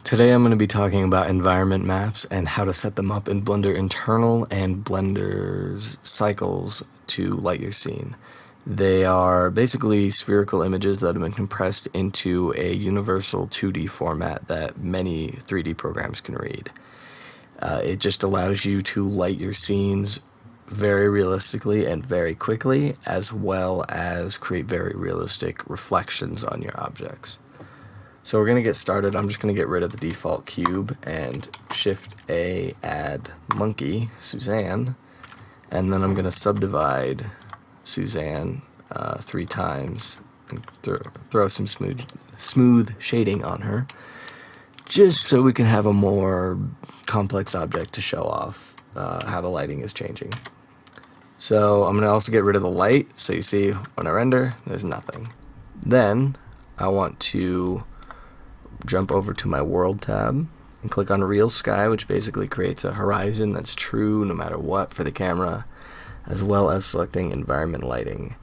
Today I'm going to be talking about environment maps and how to set them up in Blender internal and Blender's cycles to light your scene. They are basically spherical images that have been compressed into a universal 2D format that many 3D programs can read. It just allows you to light your scenes very realistically and very quickly, as well as create very realistic reflections on your objects. So we're going to get started. I'm just going to get rid of the default cube and Shift A, add monkey, Suzanne, and then I'm going to subdivide Suzanne 3 times and throw some smooth shading on her, just so we can have a more complex object to show off how the lighting is changing. So I'm going to also get rid of the light, so you see when I render, there's nothing. Then I want to jump over to my world tab and click on real sky, which basically creates a horizon that's true no matter what for the camera, as well as selecting environment lighting,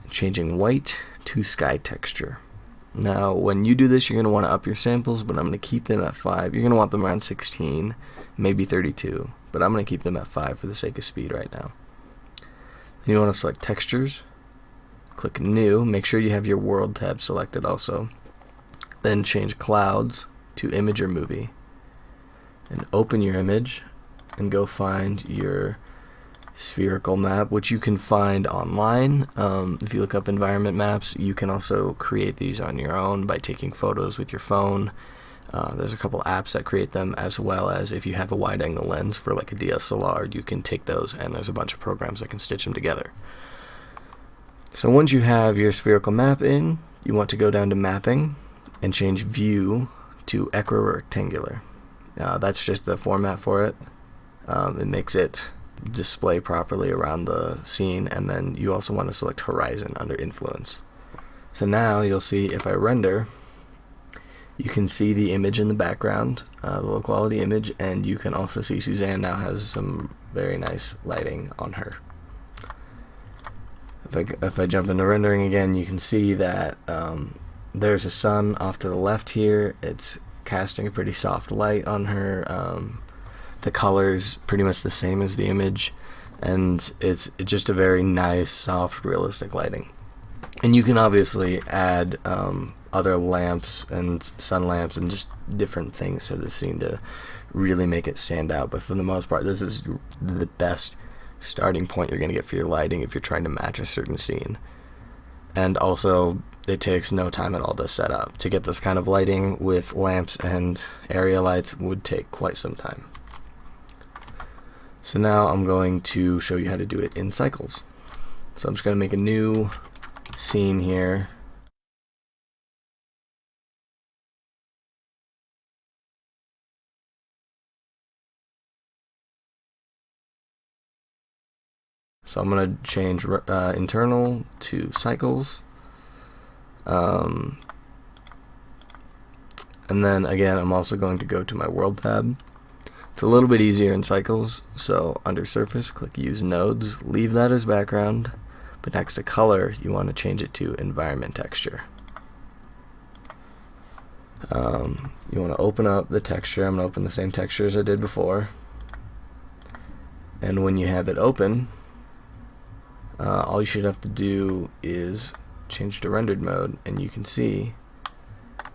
changing white to sky texture. Now when you do this, you're going to want to up your samples, but I'm going to keep them at 5. You're going to want them around 16, maybe 32, but I'm going to keep them at 5 for the sake of speed right now. Then you want to select textures, click new, make sure you have your world tab selected also. Then change clouds to image or movie, and open your image and go find your spherical map, which you can find online. If you look up environment maps, you can also create these on your own by taking photos with your phone. There's a couple apps that create them, as well as if you have a wide angle lens for like a DSLR, you can take those, and there's a bunch of programs that can stitch them together. So once you have your spherical map in, you want to go down to mapping and change view to equirectangular. That's just the format for it. It makes it display properly around the scene, and then you also want to select horizon under influence. So now you'll see if I render, you can see the image in the background, the low quality image, and you can also see Suzanne now has some very nice lighting on her. If I jump into rendering again, you can see that there's a sun off to the left here. It's casting a pretty soft light on her. The color's pretty much the same as the image, and it's just a very nice, soft, realistic lighting. And you can obviously add other lamps and sun lamps and just different things to the scene to really make it stand out. But for the most part, this is the best starting point you're going to get for your lighting if you're trying to match a certain scene. And also, it takes no time at all to set up. To get this kind of lighting with lamps and area lights would take quite some time. So now I'm going to show you how to do it in cycles. So I'm just going to make a new scene here. So I'm going to change internal to cycles. And then again, I'm also going to go to my world tab. It's a little bit easier in cycles, so under surface, click use nodes, leave that as background, but next to color, you want to change it to environment texture. You want to open up the texture. I'm going to open the same texture as I did before. And when you have it open, all you should have to do is change to rendered mode, and you can see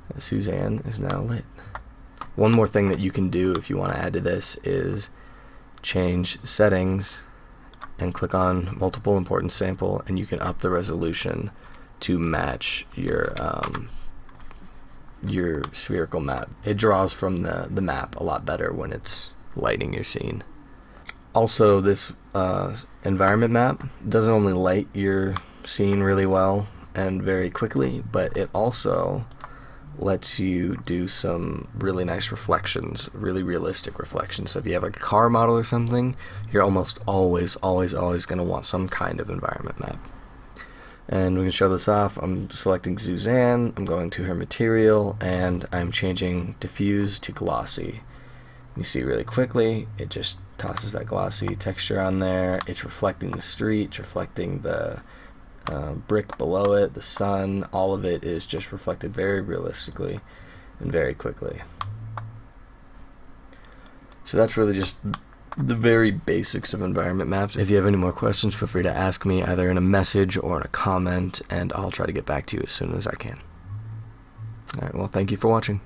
that Suzanne is now lit. One more thing that you can do if you want to add to this is change settings and click on multiple important sample, and you can up the resolution to match your spherical map. It draws from the map a lot better when it's lighting your scene. Also, this environment map doesn't only light your scene really well and very quickly, but it also lets you do some really nice reflections, really realistic reflections. So if you have a car model or something, you're almost always going to want some kind of environment map. And we can show this off. I'm selecting Suzanne, I'm going to her material, and I'm changing diffuse to glossy. You see really quickly, it just tosses that glossy texture on there. It's reflecting the street, it's reflecting the brick below it, the sun. All of it is just reflected very realistically and very quickly. So that's really just the very basics of environment maps. If you have any more questions, feel free to ask me either in a message or in a comment, and I'll try to get back to you as soon as I can. Alright, well, thank you for watching.